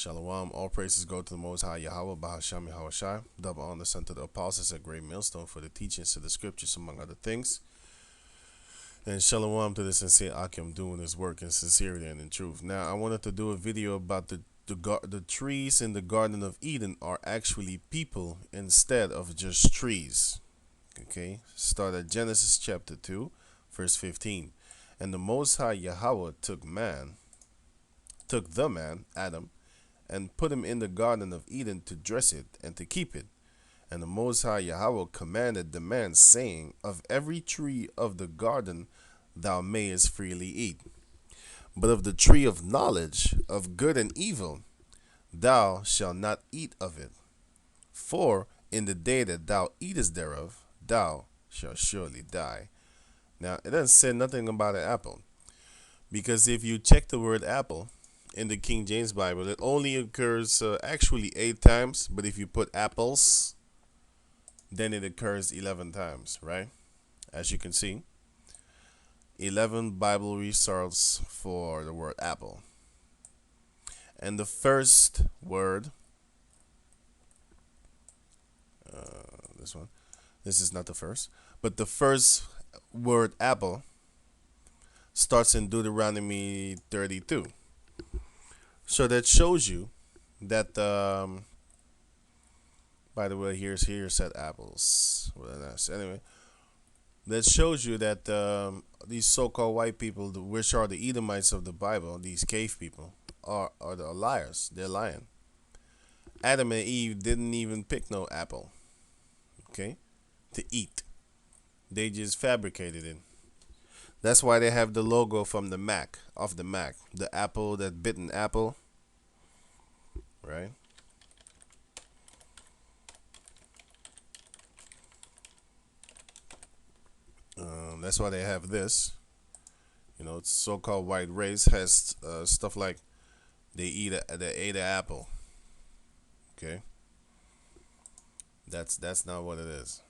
Shalom. All praises go to the Most High Yahweh, Bahasham Yahweh Shai. Double honor sent to the apostles at Great Millstone for the teachings of the scriptures, among other things. And shalom to the sincere Akim doing his work in sincerity and in truth. Now, I wanted to do a video about the trees in the Garden of Eden are actually people instead of just trees. Okay, start at Genesis chapter 2, verse 15. And the Most High Yahweh took the man, Adam, and put him in the Garden of Eden to dress it and to keep it. And the Most High Yahweh commanded the man, saying, Of every tree of the garden thou mayest freely eat, but of the tree of knowledge of good and evil thou shalt not eat of it. For in the day that thou eatest thereof, thou shalt surely die. Now, it doesn't say nothing about an apple, because if you check the word apple in the King James Bible, it only occurs actually 8 times, but if you put apples, then it occurs 11 times, right? As you can see, 11 Bible resources for the word apple. And the first word, this is not the first, but the first word apple starts in Deuteronomy 32. So that shows you that, by the way, here said apples. Well, nice. Anyway, that shows you that these so-called white people, which are the Edomites of the Bible, these cave people, are the liars. They're lying. Adam and Eve didn't even pick no apple, okay, to eat. They just fabricated it. That's why they have the logo from the Mac, of the Mac, the apple, that bitten apple, right? That's why they have this. You know, it's so-called white race has stuff like they ate an apple. Okay, that's not what it is.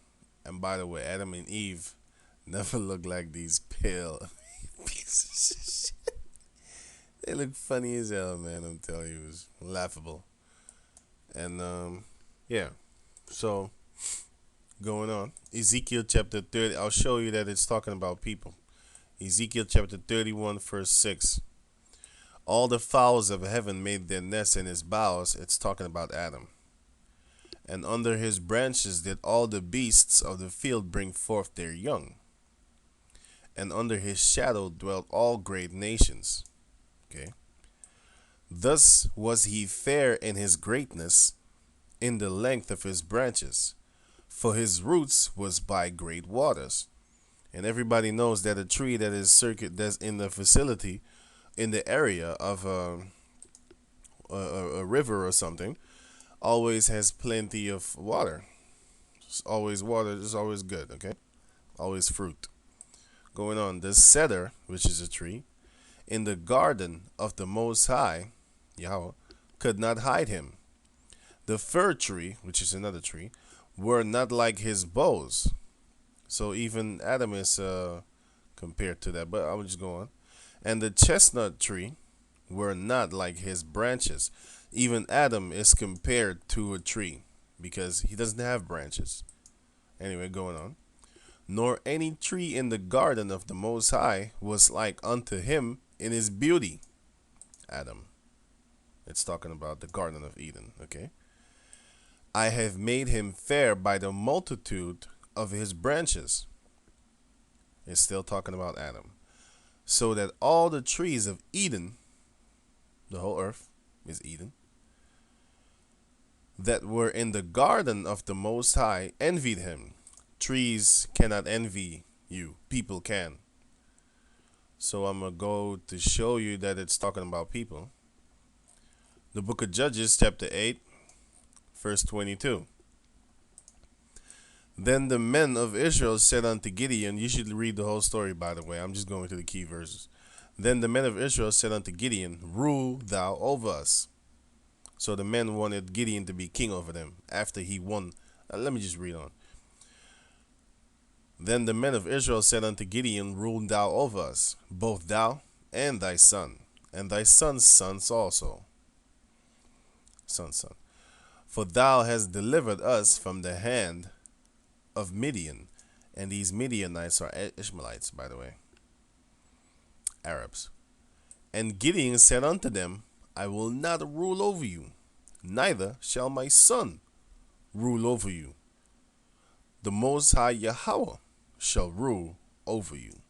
And by the way, Adam and Eve never looked like these pale pieces of shit. They look funny as hell, man. I'm telling you, it was laughable. And yeah, so going on, Ezekiel chapter 30. I'll show you that it's talking about people. Ezekiel chapter 31, verse 6. All the fowls of heaven made their nests in his boughs. It's talking about Adam. And under his branches did all the beasts of the field bring forth their young. And under his shadow dwelt all great nations. Okay. Thus was he fair in his greatness, in the length of his branches, for his roots was by great waters. And everybody knows that a tree that is that's in the facility, in the area of a river or something, always has plenty of water. It's always water. It's always good. Okay, always fruit. Going on, the cedar, which is a tree, in the garden of the Most High, Yahweh, could not hide him. The fir tree, which is another tree, were not like his boughs. So even Adam is compared to that, but I will just go on. And the chestnut tree were not like his branches. Even Adam is compared to a tree because he doesn't have branches. Anyway, going on. Nor any tree in the garden of the Most High was like unto him in his beauty. Adam. It's talking about the Garden of Eden, okay? I have made him fair by the multitude of his branches. It's still talking about Adam. So that all the trees of Eden, the whole earth is Eden, that were in the garden of the Most High envied him. Trees cannot envy you. People can. So I'm going to go to show you that it's talking about people. The book of Judges, chapter 8, verse 22. Then the men of Israel said unto Gideon, you should read the whole story, by the way. I'm just going to the key verses. Then the men of Israel said unto Gideon, rule thou over us. So the men wanted Gideon to be king over them after he won. Let me just read on. Then the men of Israel said unto Gideon, rule thou over us, both thou and thy son, and thy son's sons also. son. For thou hast delivered us from the hand of Midian. And these Midianites are Ishmaelites, by the way, Arabs. And Gideon said unto them, I will not rule over you, neither shall my son rule over you. The Most High Yahweh shall rule over you.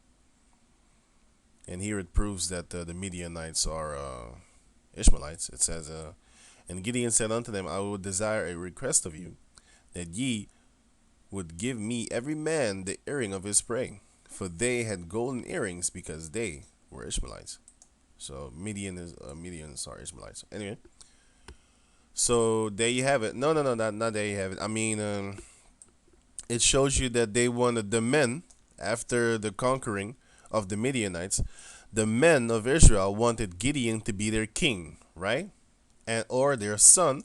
And here it proves that the Midianites are Ishmaelites. It says, and Gideon said unto them, I will desire a request of you, that ye would give me every man the earring of his prey. For they had golden earrings, because they were Ishmaelites. So Midians are Ishmaelites. Anyway, so there you have it. No, not there you have it. I mean, it shows you that they wanted the men, after the conquering of the Midianites, the men of Israel wanted Gideon to be their king, right? And or their son,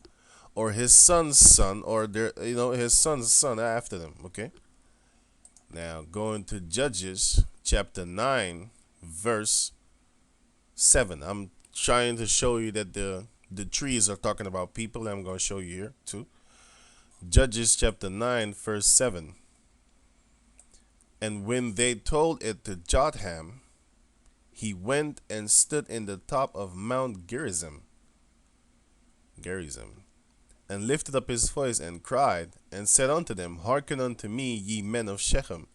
or his son's son, or their his son's son after them. Okay. Now going to Judges chapter 9, verse 7. I'm trying to show you that the trees are talking about people. I'm going to show you here too. Judges chapter 9, verse 7. And when they told it to Jotham, he went and stood in the top of Mount Gerizim, and lifted up his voice and cried, and said unto them, Hearken unto me, ye men of Shechem,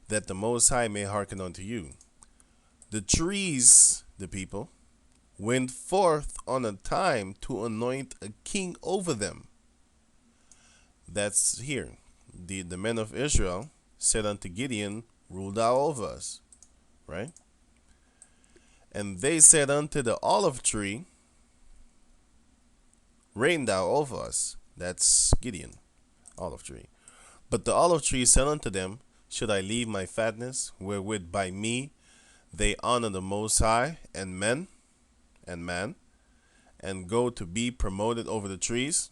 that the Most High may hearken unto you. The trees, the people, went forth on a time to anoint a king over them. That's here. The men of Israel said unto Gideon, Rule thou over us, right? And they said unto the olive tree, Reign thou over us. That's Gideon, olive tree. But the olive tree said unto them, Should I leave my fatness, wherewith by me they honor the Most High and man, and go to be promoted over the trees?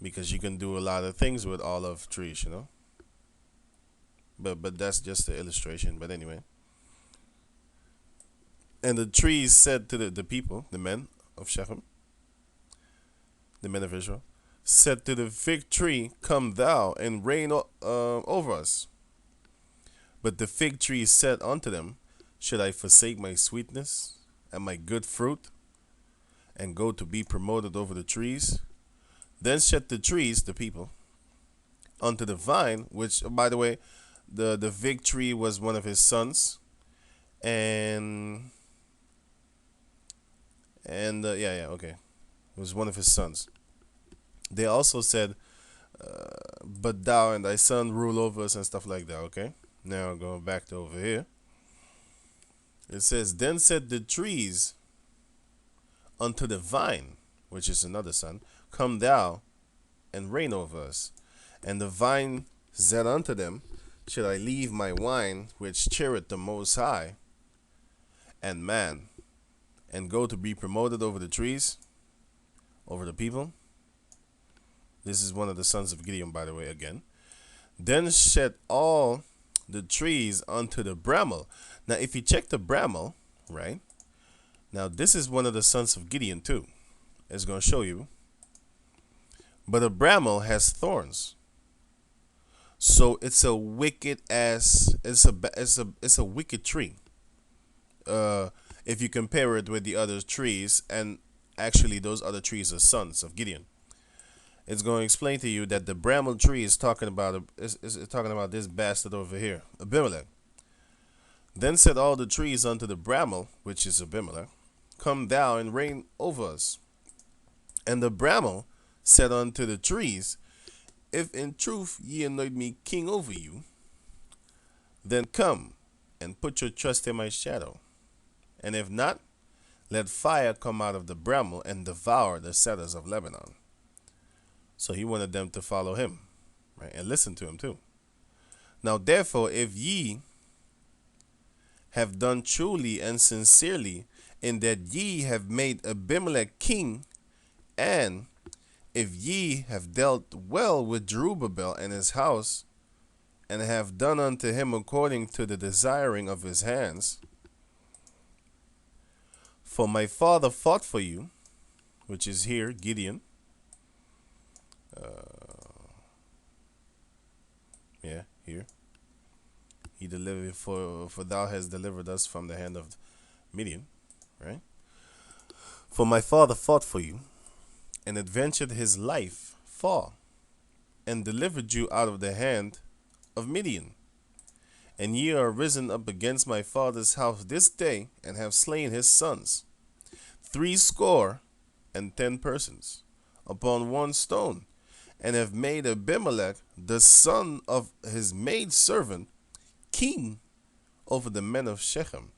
Because you can do a lot of things with olive trees, But that's just the illustration. But anyway. And the trees said to the people, the men of Shechem, the men of Israel, said to the fig tree, Come thou and reign over us. But the fig tree said unto them, Should I forsake my sweetness and my good fruit, and go to be promoted over the trees? Then said the trees, the people, unto the vine, which, by the way, the fig tree was one of his sons, and okay, it was one of his sons. They also said, but thou and thy son rule over us, and stuff like that. Okay, now going back to over here, it says, then said the trees unto the vine, which is another son, Come thou and reign over us. And the vine said unto them, Should I leave my wine, which cheereth the Most High and man, and go to be promoted over the trees, over the people? This is one of the sons of Gideon, by the way, again. Then said all the trees unto the bramble. Now, if you check the bramble, right? Now, this is one of the sons of Gideon, too. It's going to show you. But a bramble has thorns. So it's a wicked it's a wicked tree. If you compare it with the other trees, and actually those other trees are sons of Gideon, it's going to explain to you that the bramble tree is talking about this bastard over here, Abimelech. Then said all the trees unto the bramble, which is Abimelech, Come thou and reign over us. And the bramble said unto the trees, If in truth ye anoint me king over you, then come and put your trust in my shadow. And if not, let fire come out of the bramble and devour the cedars of Lebanon. So he wanted them to follow him, right, and listen to him too. Now therefore, if ye have done truly and sincerely, in that ye have made Abimelech king, and if ye have dealt well with Jerubbaal and his house, and have done unto him according to the desiring of his hands, for my father fought for you, which is here, Gideon. Uh, yeah, here. He delivered for thou hast delivered us from the hand of Midian, right? For my father fought for you and adventured his life far and delivered you out of the hand of Midian. And ye are risen up against my father's house this day and have slain his sons, 60 and 10 persons, upon one stone, and have made Abimelech, the son of his maidservant, king over the men of Shechem,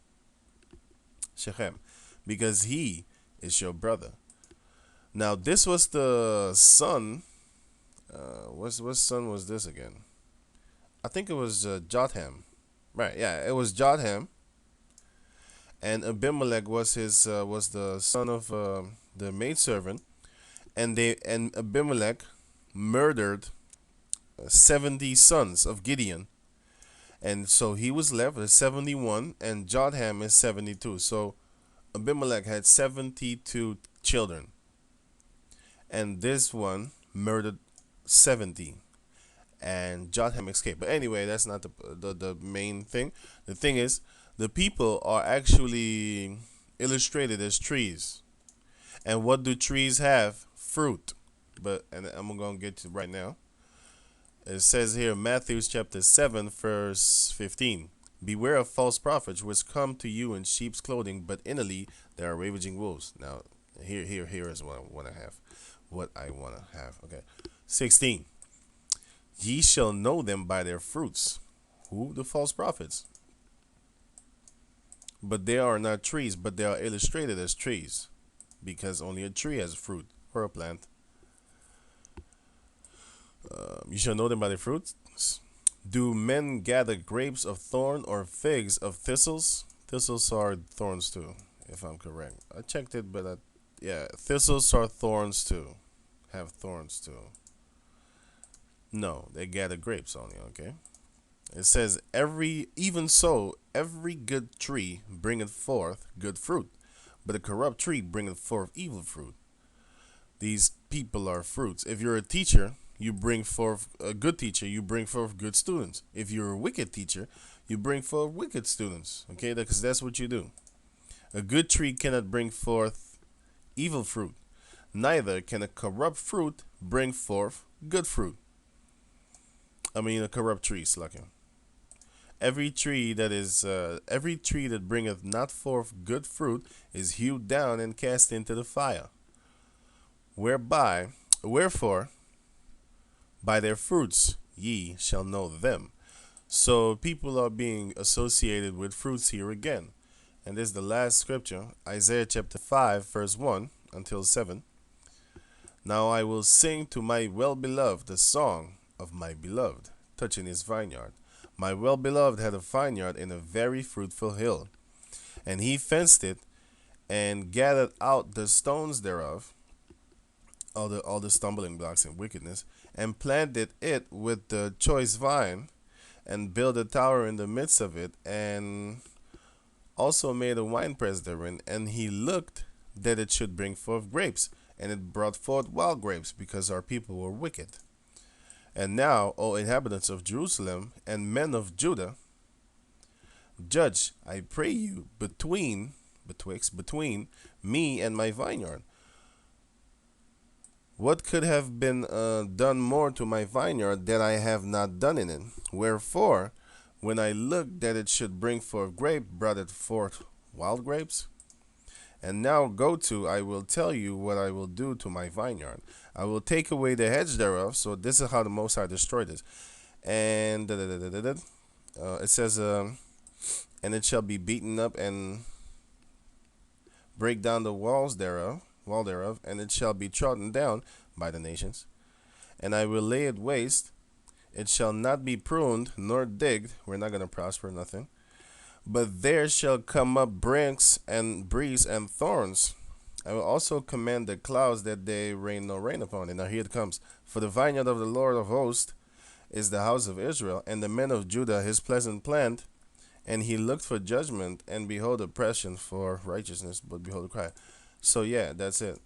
because he is your brother. Now this was the son. What son was this again? I think it was Jotham. Right? Yeah, it was Jotham, and Abimelech was his was the son of the maidservant, and Abimelech murdered 70 sons of Gideon, and so he was left with 71, and Jotham is 72. So Abimelech had 72 children, and this one murdered 70, and Jotham escaped. But anyway, that's not the main thing. The thing is, the people are actually illustrated as trees. And what do trees have? Fruit. And I'm going to get to right now. It says here, Matthew chapter 7, verse 15. Beware of false prophets which come to you in sheep's clothing, but innerly they are ravaging wolves. Now, here is what I want to have. Okay. 16. Ye shall know them by their fruits. Who? The false prophets. But they are not trees, but they are illustrated as trees, because only a tree has fruit, or a plant. You shall know them by their fruits. Do men gather grapes of thorn or figs of thistles? Thistles are thorns too, if I'm correct. I checked it, but yeah, thistles are thorns too. Have thorns too. No, they gather grapes only, okay? It says, even so, every good tree bringeth forth good fruit, but a corrupt tree bringeth forth evil fruit. These people are fruits. If you're a teacher, you bring forth a good teacher, you bring forth good students. If you're a wicked teacher, you bring forth wicked students, okay? Because that's what you do. A good tree cannot bring forth evil fruit. Neither can a corrupt fruit bring forth good fruit. A corrupt tree, slucking. Every tree that bringeth not forth good fruit is hewed down and cast into the fire. Wherefore, by their fruits ye shall know them. So people are being associated with fruits here again. And this is the last scripture, Isaiah chapter 5, verse 1 until 7. Now I will sing to my well-beloved the song of my beloved, touching his vineyard. My well-beloved had a vineyard in a very fruitful hill, and he fenced it and gathered out the stones thereof, all the stumbling blocks and wickedness, and planted it with the choice vine, and built a tower in the midst of it, and also made a winepress therein. And he looked that it should bring forth grapes, and it brought forth wild grapes, because our people were wicked. And now, O inhabitants of Jerusalem and men of Judah, judge, I pray you, between me and my vineyard. What could have been done more to my vineyard that I have not done in it? Wherefore, when I looked that it should bring forth grape, brought it forth wild grapes? And now go to, I will tell you what I will do to my vineyard. I will take away the hedge thereof. So this is how the Most High destroyed it. And it says, and it shall be beaten up and break down the wall thereof, and it shall be trodden down by the nations. And I will lay it waste. It shall not be pruned nor digged. We're not going to prosper, nothing. But there shall come up brinks and breeze and thorns. I will also command the clouds that they rain no rain upon. And now here it comes. For the vineyard of the Lord of hosts is the house of Israel, and the men of Judah his pleasant plant. And he looked for judgment, and behold oppression, for righteousness, but behold cry. So yeah, that's it.